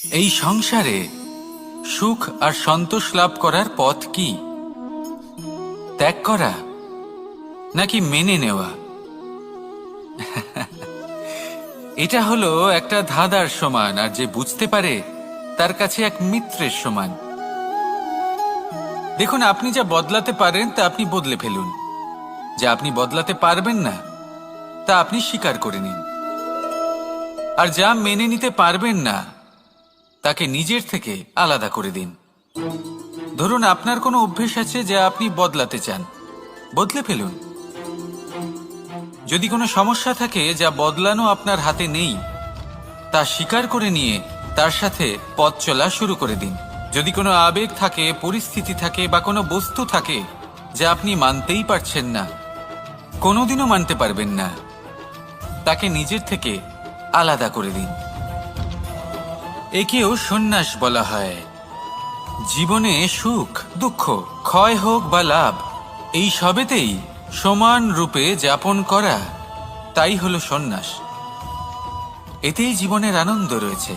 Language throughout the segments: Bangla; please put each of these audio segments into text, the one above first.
এই সংসারে সুখ আর সন্তোষ লাভ করার পথ কি? ত্যাগ করা নাকি মেনে নেওয়া? এটা হলো একটা ধাঁধার সমান, আর যে বুঝতে পারে তার কাছে এক মিত্রের সমান। দেখুন, আপনি যা বদলাতে পারেন তা আপনি বদলে ফেলুন, যা আপনি বদলাতে পারবেন না তা আপনি স্বীকার করে নিন, আর যা মেনে নিতে পারবেন না তাকে নিজের থেকে আলাদা করে দিন। ধরুন, আপনার কোনো অভ্যেস আছে যা আপনি বদলাতে চান, বদলে ফেলুন। যদি কোনো সমস্যা থাকে যা বদলানো আপনার হাতে নেই, তা স্বীকার করে নিয়ে তার সাথে পথ চলা শুরু করে দিন। যদি কোনো আবেগ থাকে, পরিস্থিতি থাকে বা কোনো বস্তু থাকে যা আপনি মানতেই পারছেন না, কোনোদিনও মানতে পারবেন না, তাকে নিজের থেকে আলাদা করে দিন। একেও সন্ন্যাস বলা হয়। জীবনে সুখ দুঃখ, ক্ষয় হোক বা লাভ, এই সবেতেই সমান রূপে যাপন করা, তাই হলো সন্ন্যাস। এতেই জীবনের আনন্দ রয়েছে।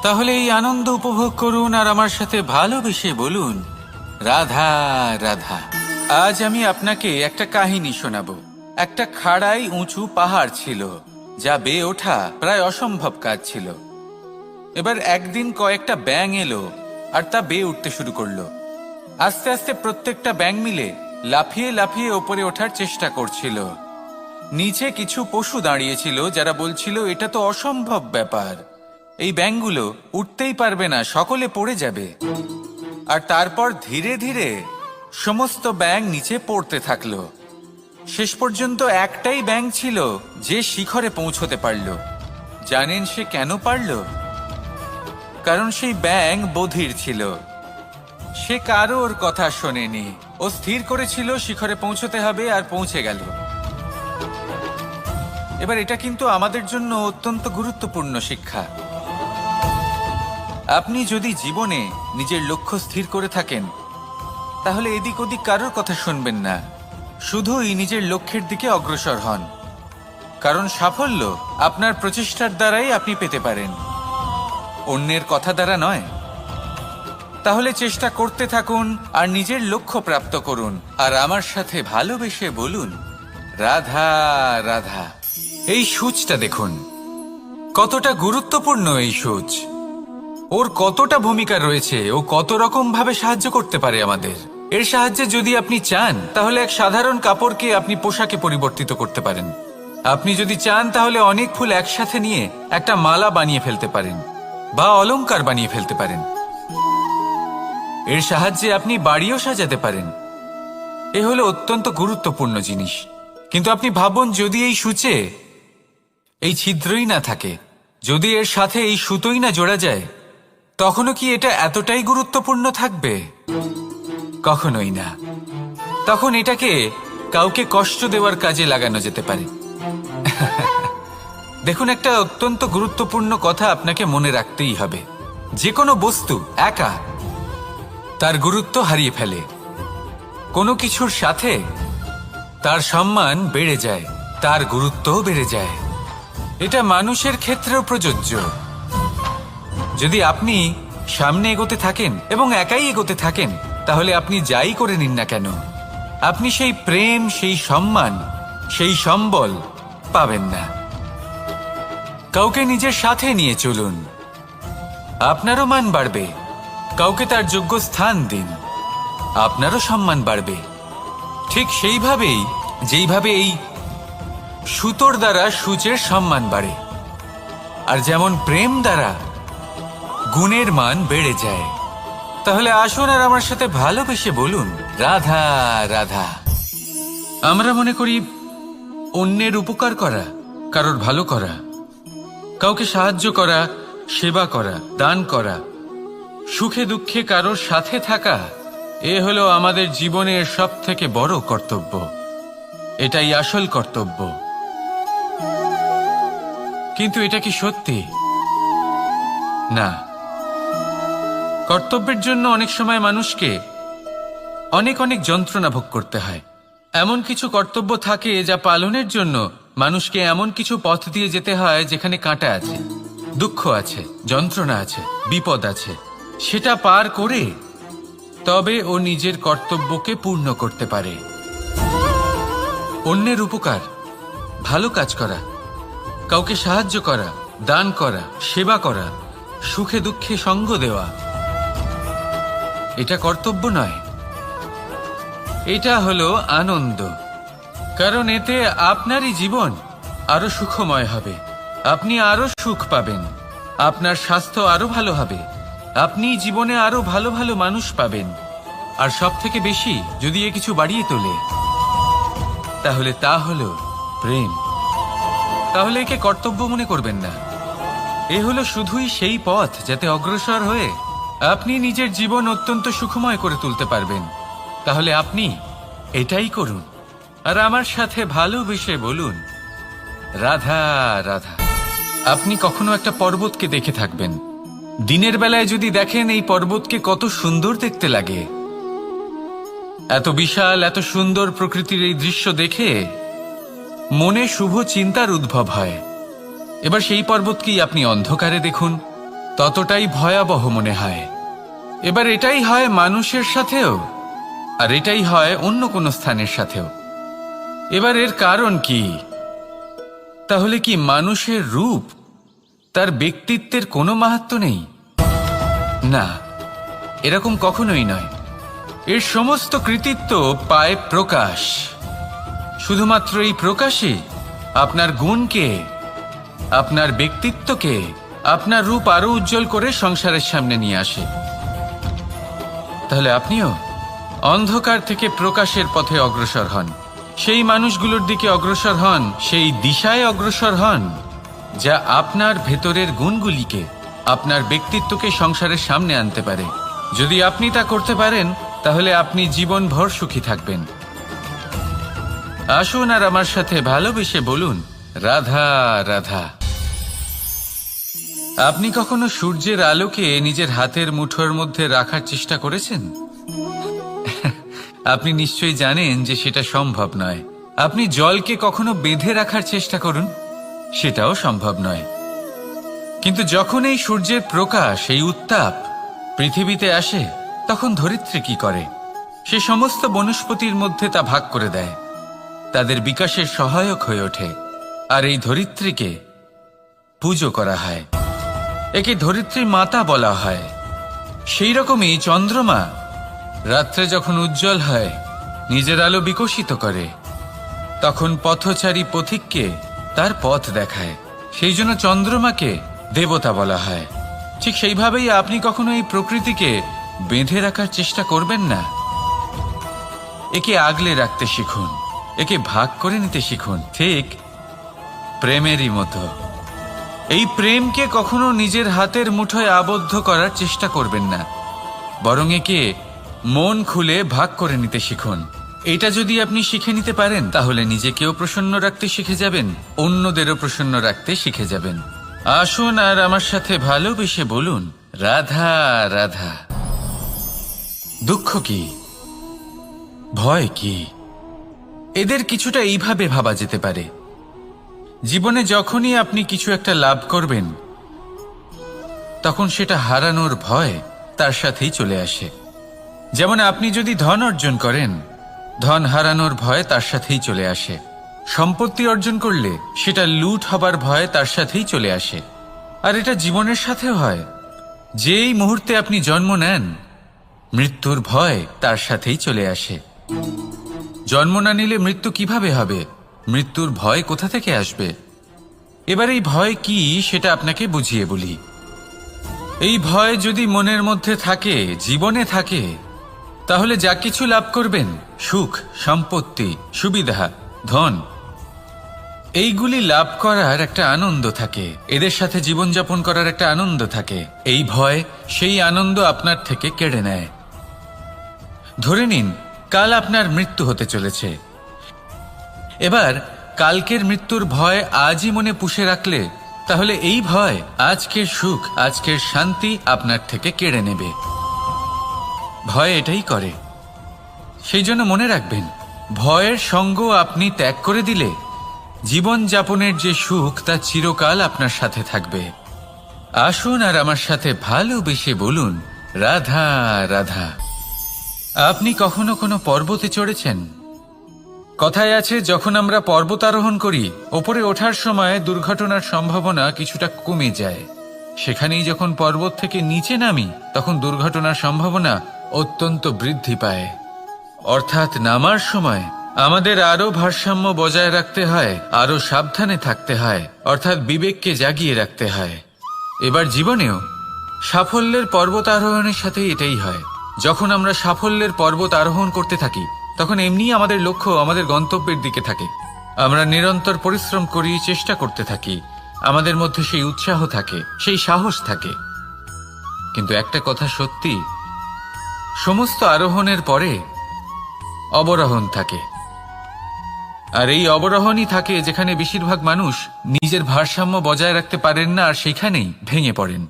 তাহলে এই আনন্দ উপভোগ করুন আর আমার সাথে ভালোবেসে বলুন, রাধা রাধা। আজ আমি আপনাকে একটা কাহিনী শোনাবো। একটা খাড়াই উঁচু পাহাড় ছিল, যা বেয়ে ওঠা প্রায় অসম্ভব কাজ ছিল। এবার একদিন কয়েকটা ব্যাঙ এলো আর তা বেয়ে উঠতে শুরু করলো। আস্তে আস্তে প্রত্যেকটা ব্যাঙ মিলে লাফিয়ে লাফিয়ে ওপরে ওঠার চেষ্টা করছিল। নিচে কিছু পশু দাঁড়িয়েছিল যারা বলছিল, এটা তো অসম্ভব ব্যাপার, এই ব্যাঙগুলো উঠতেই পারবে না, সকলে পড়ে যাবে। আর তারপর ধীরে ধীরে সমস্ত ব্যাঙ নিচে পড়তে থাকলো। শেষ পর্যন্ত একটাই ব্যাঙ ছিল যে শিখরে পৌঁছতে পারল। জানেন সে কেন পারল? কারণ সেই ব্যাঙ বধির ছিল। সে কারোর কথা শোনেনি। ও স্থির করেছিল শিখরে পৌঁছতে হবে, আর পৌঁছে গেল। এবার এটা কিন্তু আমাদের জন্য অত্যন্ত গুরুত্বপূর্ণ শিক্ষা। আপনি যদি জীবনে নিজের লক্ষ্য স্থির করে থাকেন, তাহলে এদিক ওদিক কারোর কথা শুনবেন না, শুধুই নিজের লক্ষ্যের দিকে অগ্রসর হন। কারণ সাফল্য আপনার প্রচেষ্টার দ্বারাই আপনি পেতে পারেন, অন্যের কথা দ্বারা নয়। তাহলে চেষ্টা করতে থাকুন আর নিজের লক্ষ্য প্রাপ্ত করুন, আর আমার সাথে ভালোবেসে বলুন, রাধা রাধা। এই সূচটা দেখুন, কতটা গুরুত্বপূর্ণ এই সূচ। ওর কতটা ভূমিকা রয়েছে, ও কত রকম ভাবে সাহায্য করতে পারে আমাদের। এর সাহায্যে যদি আপনি চান, তাহলে এক সাধারণ কাপড়কে আপনি পোশাকে পরিবর্তিত করতে পারেন। আপনি যদি চান, তাহলে অনেক ফুল একসাথে নিয়ে একটা মালা বানিয়ে ফেলতে পারেন, বা অলংকার বানিয়ে ফেলতে পারেন। এর সাহায্যে আপনি বাড়িও সাজাতে পারেন। এ হলো অত্যন্ত গুরুত্বপূর্ণ জিনিস। কিন্তু আপনি ভাবুন, যদি এই সূচে এই ছিদ্রই না থাকে, যদি এর সাথে এই সুতোই না জোড়া যায়, তখনও কি এটা এতটাই গুরুত্বপূর্ণ থাকবে? কখনোই না। তখন এটাকে কাউকে কষ্ট দেওয়ার কাজে লাগানো যেতে পারে। দেখুন, একটা অত্যন্ত গুরুত্বপূর্ণ কথা আপনাকে মনে রাখতেই হবে। যে কোনো বস্তু একা তার গুরুত্ব হারিয়ে ফেলে, কোনো কিছুর সাথে তার সম্মান বেড়ে যায়, তার গুরুত্বও বেড়ে যায়। এটা মানুষের ক্ষেত্রেও প্রযোজ্য। যদি আপনি সামনে এগোতে থাকেন এবং একাই এগোতে থাকেন, তাহলে আপনি যাই করে নিন না কেন, আপনি সেই প্রেম, সেই সম্মান, সেই সম্বল পাবেন না। কাউকে নিজের সাথে নিয়ে চলুন, আপনারও মান বাড়বে। কাউকে তার যোগ্য স্থান দিন, আপনারও সম্মান বাড়বে। ঠিক সেইভাবেই যেইভাবে এই সুতোর দ্বারা সূচের সম্মান বাড়ে, আর যেমন প্রেম দ্বারা গুণের মান বেড়ে যায়। তাহলে আসুন আর আমার সাথে ভালোবেসে বলুন, রাধা রাধা। আমরা মনে করি অন্যের উপকার করা, কারোর ভালো করা, কাউকে সাহায্য করা, সেবা করা, দান করা, সুখে দুঃখে কারোর সাথে থাকা, এ হলো আমাদের জীবনের সবথেকে বড় কর্তব্য। এটাই আসল কর্তব্য। কিন্তু এটা কি সত্যি? না। কর্তব্যের জন্য অনেক সময় মানুষকে অনেক অনেক যন্ত্রণা ভোগ করতে হয়। এমন কিছু কর্তব্য থাকে যা পালনের জন্য মানুষকে এমন কিছু পথ দিয়ে যেতে হয় যেখানে কাঁটা আছে। দুঃখ আছে, যন্ত্রণা আছে, বিপদ আছে, সেটা পার করে তবে ও নিজের কর্তব্যকে পূর্ণ করতে পারে। অন্যের উপকার, ভালো কাজ করা, কাউকে সাহায্য করা, দান করা, সেবা করা, সুখে দুঃখে সঙ্গ দেওয়া, এটা কর্তব্য নয়, এটা হলো আনন্দ। কারণ এতে আপনারই জীবন আরো সুখময় হবে, আপনি আরো সুখ পাবেন, আপনার স্বাস্থ্য আরো ভালো হবে, আপনি জীবনে আরো ভালো ভালো মানুষ পাবেন। আর সব থেকে বেশি যদি এ কিছু বাড়িয়ে তোলে তাহলে তা হলো প্রেম। তাহলে একে কর্তব্য মনে করবেন না, এ হলো শুধুই সেই পথ যাতে অগ্রসর হয়ে আপনি নিজের জীবন অত্যন্ত সুখময় করে তুলতে পারবেন। তাহলে আপনি এটাই করুন আর আমার সাথে ভালোবেসে বলুন, রাধা রাধা। আপনি কখনো একটা পর্বতকে দেখে থাকবেন, দিনের বেলায় যদি দেখেন এই পর্বতকে কত সুন্দর দেখতে লাগে, এত বিশাল এত সুন্দর প্রকৃতির এই দৃশ্য দেখে মনে শুভ চিন্তার উদ্ভব হয়। এবার সেই পর্বতকেই আপনি অন্ধকারে দেখুন, ততটাই ভয়াবহ মনে হয়। এবার এটাই হয় মানুষের সাথেও, আর এটাই হয় অন্য কোনো স্থানের সাথেও। এবার এর কারণ কি? তাহলে কি মানুষের রূপ, তার ব্যক্তিত্বের কোনো মাহাত্ম্য নেই? না, এরকম কখনোই নয়। এর সমস্ত কৃতিত্ব পায় প্রকাশ। শুধুমাত্র এই প্রকাশই আপনার গুণকে, আপনার ব্যক্তিত্বকে, আপনার রূপ আরো উজ্জ্বল করে সংসারের সামনে নিয়ে আসে। তাহলে আপনিও অন্ধকার থেকে প্রকাশের পথে অগ্রসর হন, সেই মানুষগুলোর দিকে অগ্রসর হন, সেই দিশায় অগ্রসর হন যা আপনার ভেতরের গুণগুলিকে, আপনার ব্যক্তিত্বকে সংসারের সামনে আনতে পারে। যদি আপনি তা করতে পারেন তাহলে আপনি জীবনভর সুখী থাকবেন। আসুন আর আমার সাথে ভালোবেসে বলুন, রাধা রাধা। আপনি কখনো সূর্যের আলোকে নিজের হাতের মুঠোর মধ্যে রাখার চেষ্টা করেছেন? আপনি নিশ্চয়ই জানেন যে সেটা সম্ভব নয়। আপনি জলকে কখনো বেঁধে রাখার চেষ্টা করুন, সেটাও সম্ভব নয়। কিন্তু যখন এই সূর্যের প্রকাশ, এই উত্তাপ পৃথিবীতে আসে, তখন ধরিত্রী কি করে? সে সমস্ত বনস্পতির মধ্যে তা ভাগ করে দেয়, তাদের বিকাশের সহায়ক হয়ে ওঠে। আর এই ধরিত্রীকে পুজো করা হয়, একে ধরিত্রী মাতা বলা হয়। সেই রকমই চন্দ্রমা রাত্রে যখন উজ্জ্বল হয়, নিজের আলো বিকশিত করে, তখন পথচারী পথিককে তার পথ দেখায়। সেই জন্য চন্দ্রমাকে দেবতা বলা হয়। ঠিক সেইভাবেই আপনি কখনো এই প্রকৃতিকে বেঁধে রাখার চেষ্টা করবেন না। একে আগলে রাখতে শিখুন, একে ভাগ করে নিতে শিখুন, ঠিক প্রেমেরই মতো। এই প্রেমকে কখনো নিজের হাতের মুঠোয় আবদ্ধ করার চেষ্টা করবেন না, বরং একে মন খুলে ভাগ করে নিতে শিখুন। এটা যদি আপনি শিখে নিতে পারেন তাহলে নিজেকেও প্রসন্ন রাখতে শিখে যাবেন, অন্যদেরও প্রসন্ন রাখতে শিখে যাবেন। আসুন আর আমার সাথে ভালোবেসে বলুন, রাধা রাধা। দুঃখ কি, ভয় কি, এদের কিছুটা এইভাবে ভাবা যেতে পারে। জীবনে যখনই আপনি কিছু একটা লাভ করবেন, তখন সেটা হারানোর ভয় তার সাথেই চলে আসে। যেমন আপনি যদি ধন অর্জন করেন, ধন হারানোর ভয় তার সাথেই চলে আসে। সম্পত্তি অর্জন করলে সেটা লুট হবার ভয় তার সাথেই চলে আসে। আর এটা জীবনের সাথেও হয়। যেই মুহূর্তে আপনি জন্ম নেন, মৃত্যুর ভয় তার সাথেই চলে আসে। জন্ম না নিলে মৃত্যু কিভাবে হবে? মৃত্যুর ভয় কোথা থেকে আসবে? এবার এই ভয় কি সেটা আপনাকে বুঝিয়ে বলি। এই ভয় যদি মনের মধ্যে থাকে, জীবনে থাকে, তাহলে যা কিছু লাভ করবেন, সুখ, সম্পত্তি, সুবিধা, ধন, এইগুলি লাভ করার একটা আনন্দ থাকে, এদের সাথে জীবনযাপন করার একটা আনন্দ থাকে। এই ভয় সেই আনন্দ আপনার থেকে কেড়ে নেয়। ধরে নিন কাল আপনার মৃত্যু হতে চলেছে। এবার কালকের মৃত্যুর ভয় আজই মনে পুষে রাখলে তাহলে এই ভয় আজকের সুখ, আজকের শান্তি আপনার থেকে কেড়ে নেবে। ভয় এটাই করে। সেই জন্য মনে রাখবেন, ভয়ের সঙ্গ আপনি ত্যাগ করে দিলে জীবন যাপনের যে সুখ তা চিরকাল আপনার সাথে থাকবে। আসুন আর আমার সাথে ভালোবেসে বলুন, রাধা রাধা। আপনি কখনো কোনো পর্বতে চড়েছেন? কথায় আছে, যখন আমরা পর্বত আরোহণ করি, ওপরে ওঠার সময় দুর্ঘটনার সম্ভাবনা কিছুটা কমে যায়। সেখানেই যখন পর্বত থেকে নিচে নামি, তখন দুর্ঘটনার সম্ভাবনা অত্যন্ত বৃদ্ধি পায়। অর্থাৎ নামার সময় আমাদের আরো ভারসাম্য বজায় রাখতে হয়, আরো সাবধানে থাকতে হয়, অর্থাৎ বিবেককে জাগিয়ে রাখতে হয়। এবার জীবনেও সাফল্যের পর্বত আরোহণের সাথে এটাই হয়। যখন আমরা সাফল্যের পর্বত আরোহণ করতে থাকি, তখন এমনি আমাদের লক্ষ্য আমাদের গন্তব্যের দিকে থাকে। আমরা নিরন্তর পরিশ্রম করি, চেষ্টা করতে থাকি, আমাদের মধ্যে সেই উৎসাহ থাকে, সেই সাহস থাকে। কিন্তু একটা কথা সত্যি, সমস্ত আরোহণের পরে অবরোহণ থাকে। আর এই অবরোহণই থাকে যেখানে বেশিরভাগ মানুষ নিজের ভারসাম্য বজায় রাখতে পারেন না, আর সেখানেই ভেঙে পড়েন।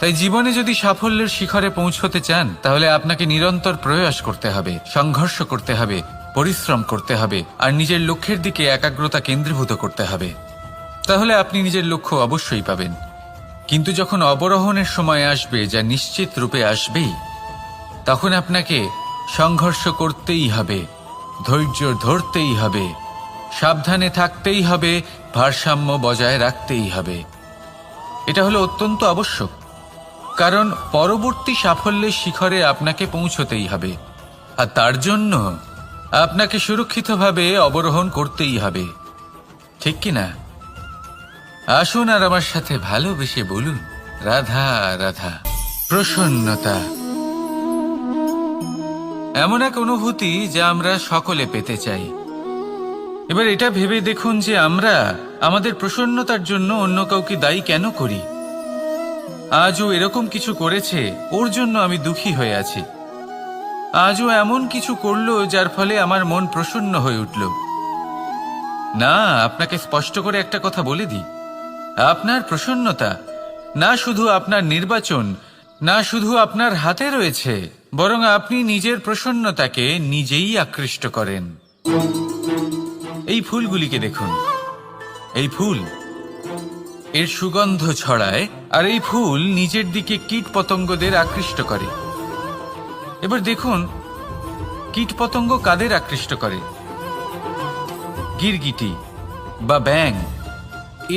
তাই জীবনে যদি সাফল্যের শিখরে পৌঁছতে চান, তাহলে আপনাকে নিরন্তর প্রয়াস করতে হবে, সংঘর্ষ করতে হবে, পরিশ্রম করতে হবে, আর নিজের লক্ষ্যের দিকে একাগ্রতা কেন্দ্রীভূত করতে হবে। তাহলে আপনি নিজের লক্ষ্য অবশ্যই পাবেন। কিন্তু যখন অবরোহণের সময় আসবে, যা নিশ্চিত রূপে আসবেই, তখন আপনাকে সংঘর্ষ করতেই হবে, ধৈর্য ধরতেই হবে, সাবধানে থাকতেই হবে, ভারসাম্য বজায় রাখতেই হবে। এটা হলো অত্যন্ত আবশ্যক, কারণ পরবর্তী সাফল্যের শিখরে আপনাকে পৌঁছতেই হবে, আর তার জন্য আপনাকে সুরক্ষিতভাবে অবরোহণ করতেই হবে। ঠিক কিনা? আসুন আর আমার সাথে ভালোবেসে বলুন, রাধা রাধা। প্রসন্নতা এমন এক অনুভূতি যা আমরা সকলে পেতে চাই। এবার এটা ভেবে দেখুন যে আমরা আমাদের প্রসন্নতার জন্য অন্য কাউকে দায়ী কেন করি। আজও এরকম কিছু করেছে, ওর জন্য আমি দুঃখী হয়ে আছি। আজও এমন কিছু করলো যার ফলে আমার মন প্রসন্ন হয়ে উঠল। না, আপনাকে স্পষ্ট করে একটা কথা বলে দিই, আপনার প্রসন্নতা না শুধু আপনার নির্বাচন, না শুধু আপনার হাতে রয়েছে, বরং আপনি নিজের প্রসন্নতাকে নিজেই আকৃষ্ট করেন। এই ফুলগুলিকে দেখুন, এই ফুল এর সুগন্ধ ছড়ায়, আর এই ফুল নিজের দিকে কীট পতঙ্গদের আকৃষ্ট করে। এবার দেখুন, কীট পতঙ্গ কাদের আকৃষ্ট করে? গিরগিটি বা ব্যাঙ,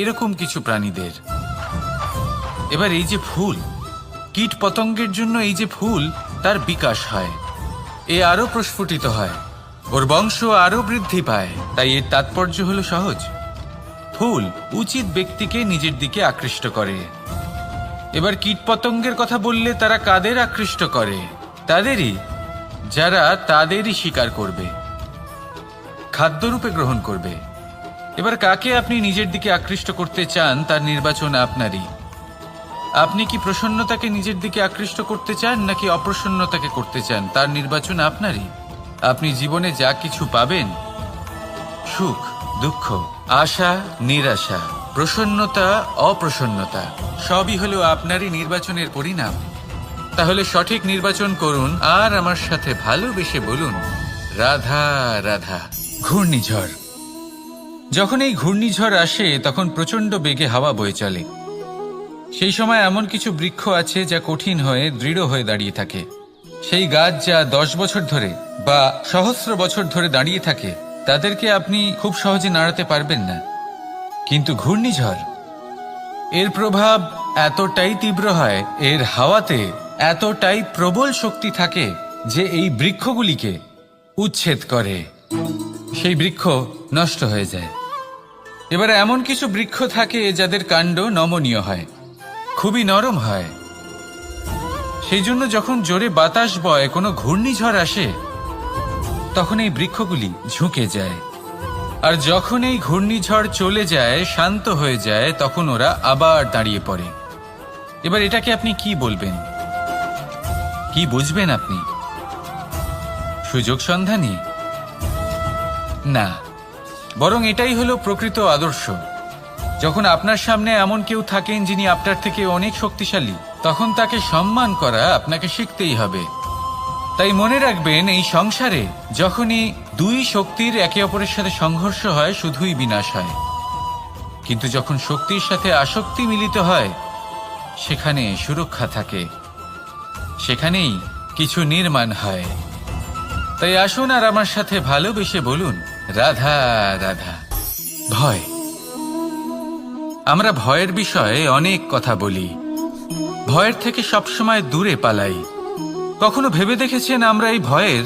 এরকম কিছু প্রাণীদের। এবার এই যে ফুল, কীট পতঙ্গের জন্য এই যে ফুল, তার বিকাশ হয়, এ আরো প্রস্ফুটিত হয়, ওর বংশ আরো বৃদ্ধি পায়। তাই এর তাৎপর্য হলো সহজ, ফুল উচিত ব্যক্তিকে নিজের দিকে আকৃষ্ট করে। এবার কীটপতঙ্গের কথা বললে তারা কাদের আকৃষ্ট করে? তাদেরই, যারা তাদেরই শিকার করবে, খাদ্যরূপে গ্রহণ করবে। এবার কাকে আপনি নিজের দিকে আকৃষ্ট করতে চান, তার নির্বাচন আপনারই। আপনি কি প্রসন্নতাকে নিজের দিকে আকৃষ্ট করতে চান, নাকি অপ্রসন্নতাকে করতে চান, তার নির্বাচন আপনারই। আপনি জীবনে যা কিছু পাবেন, সুখ দুঃখ, আশা নিরাশা, প্রসন্নতা অপ্রসন্নতা, সবই হলো আপনারই নির্বাচনের পরিণাম। তাহলে সঠিক নির্বাচন করুন, আর আমার সাথে ভালোবেসে বলুন, রাধা রাধা। ঘূর্ণিঝড়, যখন এই ঘূর্ণিঝড় আসে, তখন প্রচণ্ড বেগে হাওয়া বয়ে চলে। সেই সময় এমন কিছু বৃক্ষ আছে যা কঠিন হয়ে দৃঢ় হয়ে দাঁড়িয়ে থাকে। সেই গাছ যা 10 বছর ধরে বা সহস্র বছর ধরে দাঁড়িয়ে থাকে, তাদেরকে আপনি খুব সহজে নাড়াতে পারবেন না। কিন্তু ঘূর্ণিঝড়, এর প্রভাব এতটাই তীব্র হয়, এর হাওয়াতে এতটাই প্রবল শক্তি থাকে যে এই বৃক্ষগুলিকে উচ্ছেদ করে, সেই বৃক্ষ নষ্ট হয়ে যায়। এবার এমন কিছু বৃক্ষ থাকে যাদের কাণ্ড নমনীয় হয়, খুবই নরম হয়। সেই জন্য যখন জোরে বাতাস বয়, কোনো ঘূর্ণিঝড় আসে, তখন এই বৃক্ষগুলি ঝুঁকে যায়। আর যখন এই ঘূর্ণিঝড় চলে যায়, শান্ত হয়ে যায়, তখন ওরা আবার দাঁড়িয়ে পড়ে। এবার এটাকে আপনি কি বলবেন? কি বুঝবেন আপনি? সুযোগ সন্ধানী? না, বরং এটাই হলো প্রকৃত আদর্শ। যখন আপনার সামনে এমন কেউ থাকেন যিনি আপনার থেকে অনেক শক্তিশালী, তখন তাকে সম্মান করা আপনাকে শিখতেই হবে। তাই মনে রাখবেন, এই সংসারে যখনই দুই শক্তির একে অপরের সাথে সংঘর্ষ হয়, শুধুই বিনাশ হয়। কিন্তু যখন শক্তির সাথে আসক্তি মিলিত হয় সেখানে সুরক্ষা থাকে, সেখানেই কিছু নির্মাণ হয়। তাই আসুন আর আমার সাথে ভালোবেসে বলুন, রাধা রাধা। ভয়, আমরা ভয়ের বিষয়ে অনেক কথা বলি, ভয়ের থেকে সবসময় দূরে পালাই। কখনো ভেবে দেখেছেন আমরা এই ভয়ের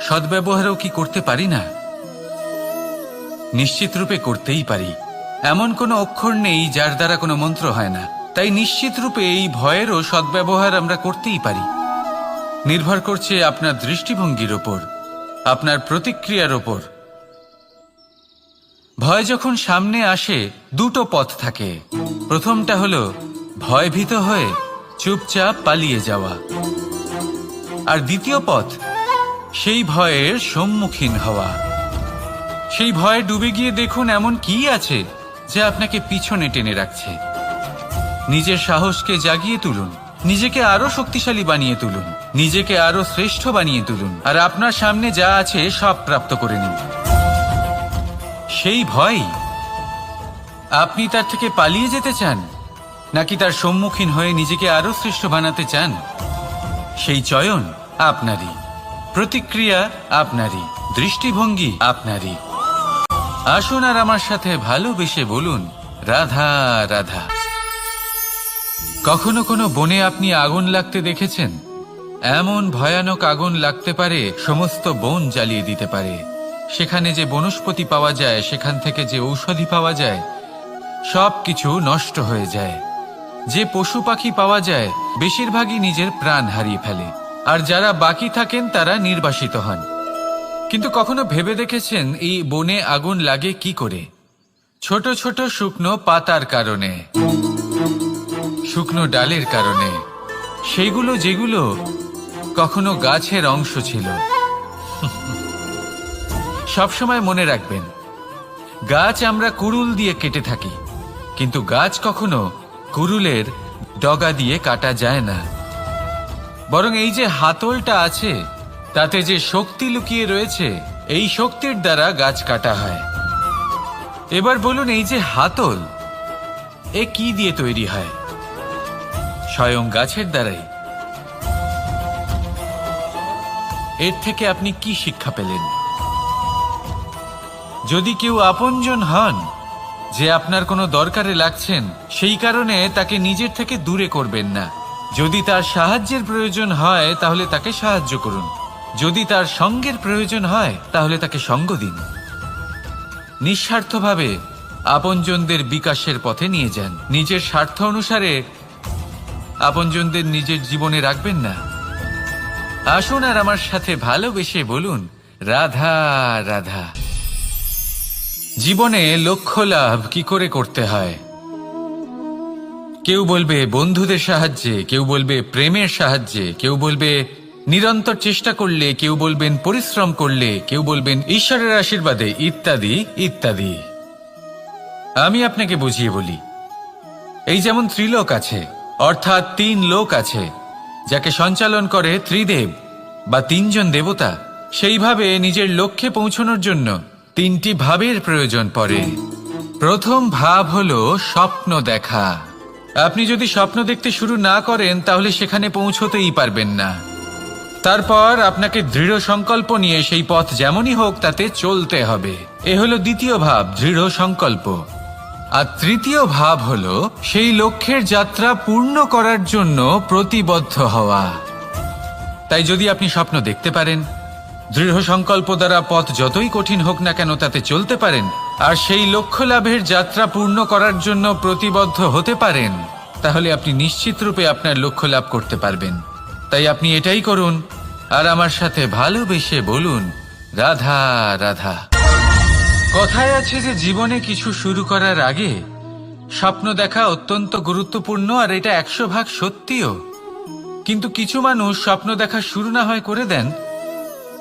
সদ্ব্যবহারও কি করতে পারি না? নিশ্চিত রূপে করতেই পারি। এমন কোনো অক্ষর নেই যার দ্বারা কোনো মন্ত্র হয় না। তাই নিশ্চিত রূপে এই ভয়েরও সদ্ব্যবহার আমরা করতেই পারি। নির্ভর করছে আপনার দৃষ্টিভঙ্গির ওপর, আপনার প্রতিক্রিয়ার ওপর। ভয় যখন সামনে আসে দুটো পথ থাকে। প্রথমটা হলো ভয়ভীত হয়ে চুপচাপ পালিয়ে যাওয়া, আর দ্বিতীয় পথ সেই ভয়ের সম্মুখীন হওয়া। সেই ভয়ে ডুবে গিয়ে দেখুন এমন কি আছে যা আপনাকে পিছনে টেনে রাখছে। নিজের সাহসকে জাগিয়ে তুলুন, নিজেকে আরো শক্তিশালী বানিয়ে তুলুন, নিজেকে আরো শ্রেষ্ঠ বানিয়ে তুলুন, আর আপনার সামনে যা আছে সব প্রাপ্ত করে নিন। সেই ভয়, আপনি তার থেকে পালিয়ে যেতে চান নাকি তার সম্মুখীন হয়ে নিজেকে আরো শ্রেষ্ঠ বানাতে চান? সেই চয়ন আপনারই, প্রতিক্রিয়া আপনারই, দৃষ্টিভঙ্গি আপনারই। আসুন আর আমার সাথে ভালোবেসে বলুন, রাধা রাধা। কখনো কোনো বনে আপনি আগুন লাগতে দেখেছেন? এমন ভয়ানক আগুন লাগতে পারে সমস্ত বন জ্বালিয়ে দিতে পারে। সেখানে যে বনস্পতি পাওয়া যায়, সেখান থেকে যে ঔষধি পাওয়া যায়, সব কিছু নষ্ট হয়ে যায়। যে পশু পাখি পাওয়া যায় বেশিরভাগই নিজের প্রাণ হারিয়ে ফেলে, আর যারা বাকি থাকেন তারা নির্বাসিত হন। কিন্তু কখনো ভেবে দেখেছেন এই বনে আগুন লাগে কি করে? ছোট ছোট শুকনো পাতার কারণে, শুকনো ডালের কারণে, সেইগুলো যেগুলো কখনো গাছের অংশ ছিল। সবসময় মনে রাখবেন, গাছ আমরা কুড়ুল দিয়ে কেটে থাকি, কিন্তু গাছ কখনো কুড়ুলের ডগা দিয়ে কাটা যায় না। বরং এই যে হাতলটা আছে তাতে যে শক্তি লুকিয়ে রয়েছে, এই শক্তির দ্বারা গাছ কাটা হয়। এবার বলুন, এই যে হাতল, এ কি দিয়ে তৈরি হয়? স্বয়ং গাছের দ্বারাই। এর থেকে আপনি কি শিক্ষা পেলেন? যদি কেউ আপনজন হন, যে আপনার কোনো দরকারে লাগছেন, সেই কারণে তাকে নিজের থেকে দূরে করবেন না। যদি তার সাহায্যের প্রয়োজন হয় তাহলে তাকে সাহায্য করুন, যদি তার সঙ্গের প্রয়োজন হয় তাহলে তাকে সঙ্গ দিন। নিঃস্বার্থভাবে আপনজনদের বিকাশের পথে নিয়ে যান। নিজের স্বার্থ অনুসারে আপনজনদের নিজের জীবনে রাখবেন না। আসুন আর আমার সাথে ভালোবেসে বলুন, রাধা রাধা। জীবনে লক্ষ্য লাভ কি করে করতে হয়? কেউ বলবে বন্ধুদের সাহায্যে, কেউ বলবে প্রেমের সাহায্যে, কেউ বলবে নিরন্তর চেষ্টা করলে, কেউ বলবেন পরিশ্রম করলে, কেউ বলবেন ঈশ্বরের আশীর্বাদে, ইত্যাদি ইত্যাদি। আমি আপনাকে বুঝিয়ে বলি, এই যেমন ত্রিলোক আছে, অর্থাৎ 3 লোক আছে, যাকে সঞ্চালন করে ত্রিদেব বা 3 জন দেবতা। সেইভাবে নিজের লক্ষ্যে পৌঁছানোর জন্য 3টি ভাবের প্রয়োজন পড়ে। প্রথম ভাব হলো স্বপ্ন দেখা। আপনি যদি স্বপ্ন দেখতে শুরু না করেন তাহলে সেখানে পৌঁছতেই পারবেন না। তারপর আপনাকে দৃঢ় সংকল্প নিয়ে সেই পথ যেমনই হোক তাতে চলতে হবে। এ হলো দ্বিতীয় ভাব, দৃঢ় সংকল্প। আর তৃতীয় ভাব হলো সেই লক্ষ্যের যাত্রা পূর্ণ করার জন্য প্রতিবদ্ধ হওয়া। তাই যদি আপনি স্বপ্ন দেখতে পারেন, দৃঢ় সংকল্প দ্বারা পথ যতই কঠিন হোক না কেন তাতে চলতে পারেন, আর সেই লক্ষ্য লাভের যাত্রা পূর্ণ করার জন্য প্রতিবদ্ধ হতে পারেন, তাহলে আপনি নিশ্চিত রূপে আপনার লক্ষ্য লাভ করতে পারবেন। তাই আপনি এটাই করুন, আর আমার সাথে ভালোবেসে বলুন, রাধা রাধা। কথায় আছে যে জীবনে কিছু শুরু করার আগে স্বপ্ন দেখা অত্যন্ত গুরুত্বপূর্ণ, আর এটা 100% সত্যিও। কিন্তু কিছু মানুষ স্বপ্ন দেখা শুরু না হয় করে দেন,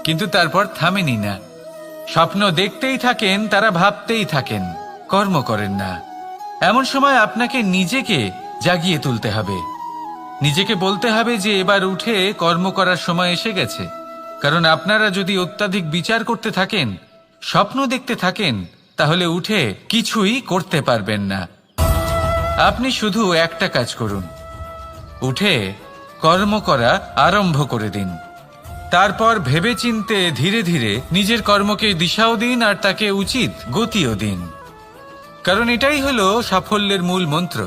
কিন্তু তারপর থামেনি না। স্বপ্ন দেখতেই থাকেন, তারা ভাবতেই থাকেন, কর্ম করেন না। এমন সময় আপনাকে নিজেকে জাগিয়ে তুলতে হবে, নিজেকে বলতে হবে যে এবার উঠে কর্ম করার সময় এসে গেছে। কারণ আপনারা যদি অত্যাধিক বিচার করতে থাকেন, স্বপ্ন দেখতে থাকেন, তাহলে উঠে কিছুই করতে পারবেন না। আপনি শুধু একটা কাজ করুন, উঠে কর্ম করা আরম্ভ করে দিন। তারপর ভেবেচিন্তে ধীরে ধীরে নিজের কর্মকে দিশাও দিন আর তাকে উচিত গতিও দিন, কারণ এটাই হলো সাফল্যের মূল মন্ত্র।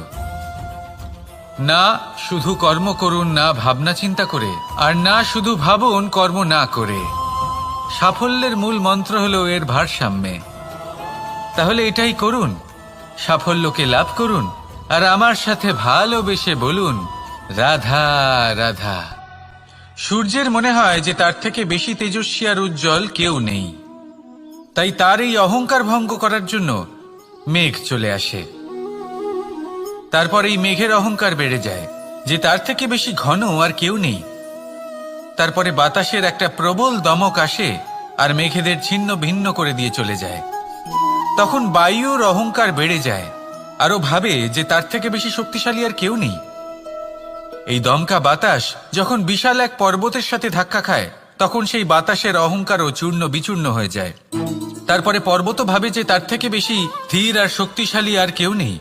না শুধু কর্ম করুন না ভাবনা চিন্তা করে, আর না শুধু ভাবুন কর্ম না করে। সাফল্যের মূল মন্ত্র হলো এর ভারসাম্যে। তাহলে এটাই করুন, সাফল্যকে লাভ করুন, আর আমার সাথে ভালোবেসে বলুন রাধা রাধা। সূর্যের মনে হয় যে তার থেকে বেশি তেজস্বী আর উজ্জ্বল কেউ নেই, তাই তার এই অহংকার ভঙ্গ করার জন্য মেঘ চলে আসে। তারপর এই মেঘের অহংকার বেড়ে যায় যে তার থেকে বেশি ঘন আর কেউ নেই। তারপরে বাতাসের একটা প্রবল দমক আসে আর মেঘেদের ছিন্ন ভিন্ন করে দিয়ে চলে যায়। তখন বায়ুর অহংকার বেড়ে যায়, আরো ভাবে যে তার থেকে বেশি শক্তিশালী আর কেউ নেই। এই দমকা বাতাস যখন বিশাল এক পর্বতের সাথে ধাক্কা খায়, তখন সেই বাতাসের অহংকারও চূর্ণ বিচূর্ণ হয়ে যায়। তারপরে পর্বত ভাবে যে তার থেকে বেশি ধীর আর শক্তিশালী আর কেউ নেই।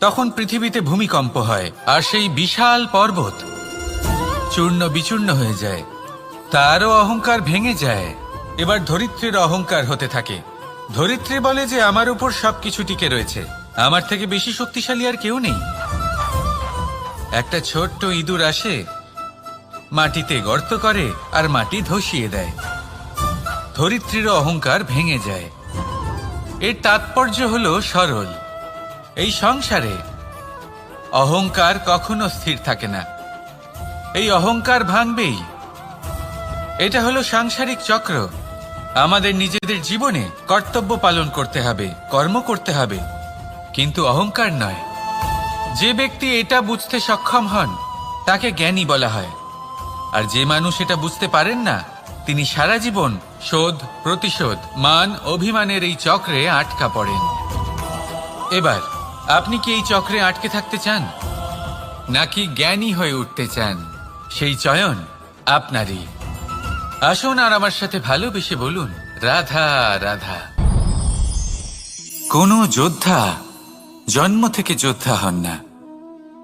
তখন পৃথিবীতে ভূমিকম্প হয় আর সেই বিশাল পর্বত চূর্ণ বিচূর্ণ হয়ে যায়, তারও অহংকার ভেঙে যায়। এবার ধরিত্রীর অহংকার হতে থাকে। ধরিত্রী বলে যে আমার উপর সবকিছু টিকে রয়েছে, আমার থেকে বেশি শক্তিশালী আর কেউ নেই। একটা ছোট্ট ইঁদুর আসে, মাটিতে গর্ত করে আর মাটি ধসিয়ে দেয়। ধরিত্রীর অহংকার ভেঙে যায়। এর তাৎপর্য হলো সরল, এই সংসারে অহংকার কখনো স্থির থাকে না, এই অহংকার ভাঙবেই। এটা হলো সাংসারিক চক্র। আমাদের নিজেদের জীবনে কর্তব্য পালন করতে হবে, কর্ম করতে হবে, কিন্তু অহংকার নয়। যে ব্যক্তি এটা বুঝতে সক্ষম হন তাকে জ্ঞানী বলা হয়, আর যে মানুষ এটা বুঝতে পারেন না তিনি সারা জীবন শোধ প্রতিশোধ মান অভিমানের এই চক্রে আটকা পড়েন। এবার আপনি কি এই চক্রে আটকে থাকতে চান, নাকি জ্ঞানী হয়ে উঠতে চান? সেই চয়ন আপনারই। আসুন আর আমার সাথে ভালোবেসে বলুন রাধা রাধা। কোনো যোদ্ধা জন্ম থেকে যোদ্ধা হন না,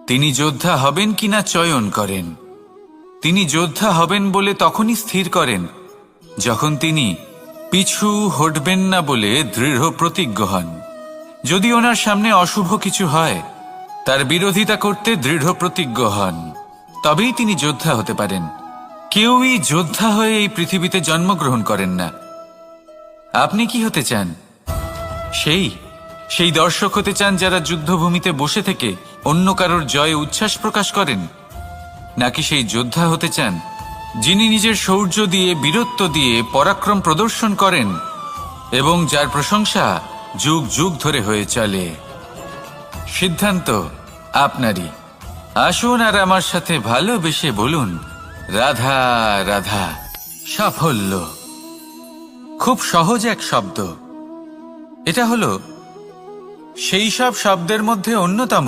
তিনি যোদ্ধা হবেন কিনা চয়ন করেন। তিনি যোদ্ধা হবেন বলে তখনই স্থির করেন যখন তিনি পিছু হটবেন না বলে দৃঢ় প্রতিজ্ঞ হন। যদি ওনার সামনে অশুভ কিছু হয়, তার বিরোধিতা করতে দৃঢ় প্রতিজ্ঞ হন, তবেই তিনি যোদ্ধা হতে পারেন। কেউই যোদ্ধা হয়ে এই পৃথিবীতে জন্মগ্রহণ করেন না। আপনি কি হতে চান? সেই দর্শক হতে চান যারা যুদ্ধভূমিতে বসে থেকে অন্য কারোর জয়ে উচ্ছ্বাস প্রকাশ করেন, নাকি সেই যোদ্ধা হতে চান যিনি নিজের শৌর্য দিয়ে বীরত্ব দিয়ে পরাক্রম প্রদর্শন করেন এবং যার প্রশংসা যুগ যুগ ধরে হয়ে চলে? সিদ্ধান্ত আপনারই। আসুন আর আমার সাথে ভালোবেসে বলুন রাধা রাধা। সাফল্য খুব সহজ এক শব্দ। এটা হলো সেই সব শব্দের মধ্যে অন্যতম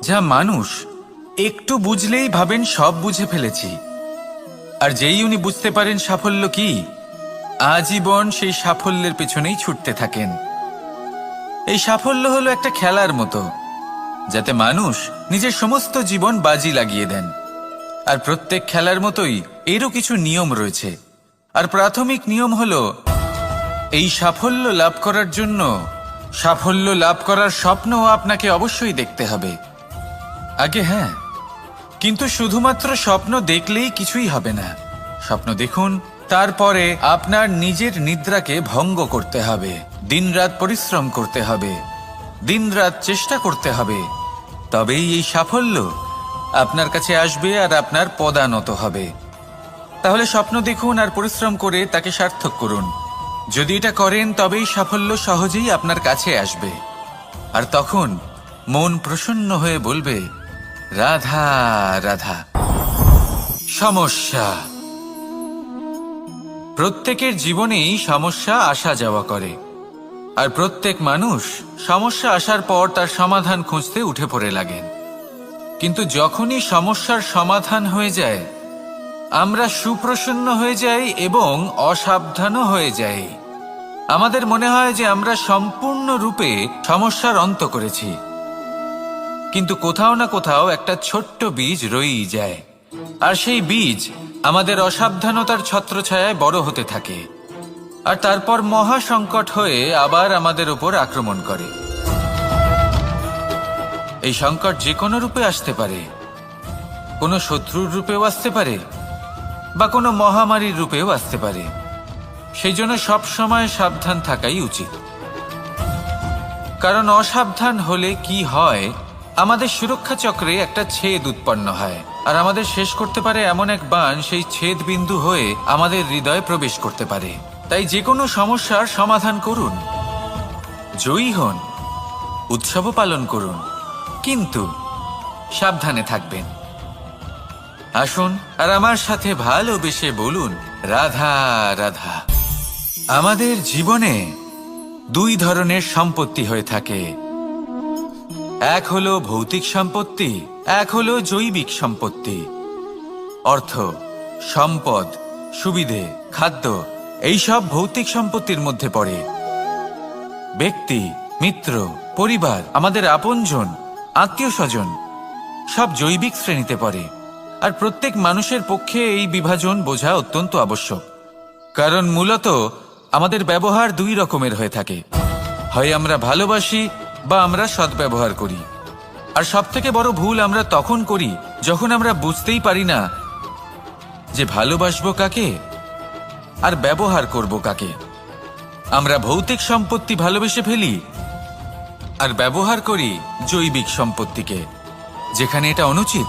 যা মানুষ একটু বুঝলেই ভাবেন সব বুঝে ফেলেছি, আর যেই উনি বুঝতে পারেন সাফল্য কি, আজীবন সেই সাফল্যের পেছনেই ছুটতে থাকেন। এই সাফল্য হলো একটা খেলার মতো, যাতে মানুষ নিজের সমস্ত জীবন বাজি লাগিয়ে দেন। আর প্রত্যেক খেলার মতোই এরও কিছু নিয়ম রয়েছে। আর প্রাথমিক নিয়ম হলো এই সাফল্য লাভ করার জন্য সাফল্য লাভ করার স্বপ্ন আপনাকে অবশ্যই দেখতে হবে আগে। হ্যাঁ, কিন্তু শুধুমাত্র স্বপ্ন দেখলেই কিছুই হবে না। স্বপ্ন দেখুন, তারপরে আপনার নিজের নিদ্রাকে ভঙ্গ করতে হবে, দিনরাত পরিশ্রম করতে হবে, দিনরাত চেষ্টা করতে হবে, তবেই এই সাফল্য আপনার কাছে আসবে আর আপনার পদানত হবে। তাহলে স্বপ্ন দেখুন আর পরিশ্রম করে তাকে সার্থক করুন। যদি এটা করেন তবেই সাফল্য সহজেই আপনার কাছে আসবে। আর তখন মন প্রসন্ন হয়ে বলবে রাধা রাধা। সমস্যা, প্রত্যেকের জীবনেই সমস্যা আসা যাওয়া করে, আর প্রত্যেক মানুষ সমস্যা আসার পর তার সমাধান খুঁজতে উঠে পড়ে লাগেন। কিন্তু যখনই সমস্যার সমাধান হয়ে যায়, আমরা সুপ্রসন্ন হয়ে যাই এবং অসাবধানও হয়ে যাই। আমাদের মনে হয় যে আমরা সম্পূর্ণরূপে সমস্যার অন্ত করেছি, কিন্তু কোথাও না কোথাও একটা ছোট্ট বীজ রয়েই যায়, আর সেই বীজ আমাদের অসাবধানতার ছত্রছায়ায় বড় হতে থাকে, আর তারপর মহা সংকট হয়ে আবার আমাদের উপর আক্রমণ করে। এই সংকট যে কোনো রূপে আসতে পারে, কোনো শত্রুর রূপেও আসতে পারে, বা কোনো মহামারীর রূপেও আসতে পারে। সেই জন্য সবসময় সাবধান থাকাই উচিত, কারণ অসাবধান হলে কি হয়, আমাদের সুরক্ষা চক্রে একটা ছেদ উৎপন্ন হয়, আর আমাদের শেষ করতে পারে এমন এক বাণ সেই ছেদ বিন্দু হয়ে আমাদের হৃদয়ে প্রবেশ করতে পারে। তাই যে কোনো সমস্যার সমাধান করুন, জয়ী হন, উৎসবও পালন করুন, কিন্তু সাবধানে থাকবেন। আসুন আর আমার সাথে ভালোবেসে বলুন, রাধা রাধা। আমাদের জীবনে দুই ধরনের সম্পত্তি হয়ে থাকে, এক হলো ভৌতিক সম্পত্তি, এক হলো জৈবিক সম্পত্তি। অর্থ, সম্পদ, সুবিধে, খাদ্য, এইসব ভৌতিক সম্পত্তির মধ্যে পড়ে। ব্যক্তি, মিত্র, পরিবার, আমাদের আপনজন, আত্মীয় স্বজন সব জৈবিক শ্রেণীতে পড়ে। আর প্রত্যেক মানুষের পক্ষে এই বিভাজন বোঝা অত্যন্ত আবশ্যক, কারণ মূলত আমাদের ব্যবহার দুই রকমের হয়ে থাকে, হয় আমরা ভালোবাসি বা আমরা সদ্ব্যবহার করি। আর সবথেকে বড় ভুল আমরা তখন করি যখন আমরা বুঝতেই পারি না যে ভালোবাসবো কাকে আর ব্যবহার করব কাকে। আমরা ভৌতিক সম্পত্তি ভালোবেসে ফেলি আর ব্যবহার করি জৈবিক সম্পত্তিকে, যেখানে এটা অনুচিত।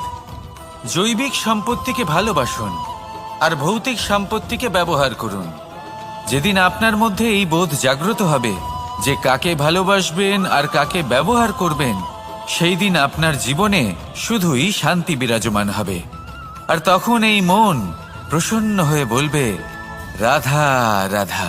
জৈবিক সম্পত্তিকে ভালোবাসুন আর ভৌতিক সম্পত্তিকে ব্যবহার করুন। যেদিন আপনার মধ্যে এই বোধ জাগ্রত হবে যে কাকে ভালোবাসবেন আর কাকে ব্যবহার করবেন, সেই দিন আপনার জীবনে শুধুই শান্তি বিরাজমান হবে। আর তখন এই মন প্রসন্ন হয়ে বলবে, রাধা রাধা।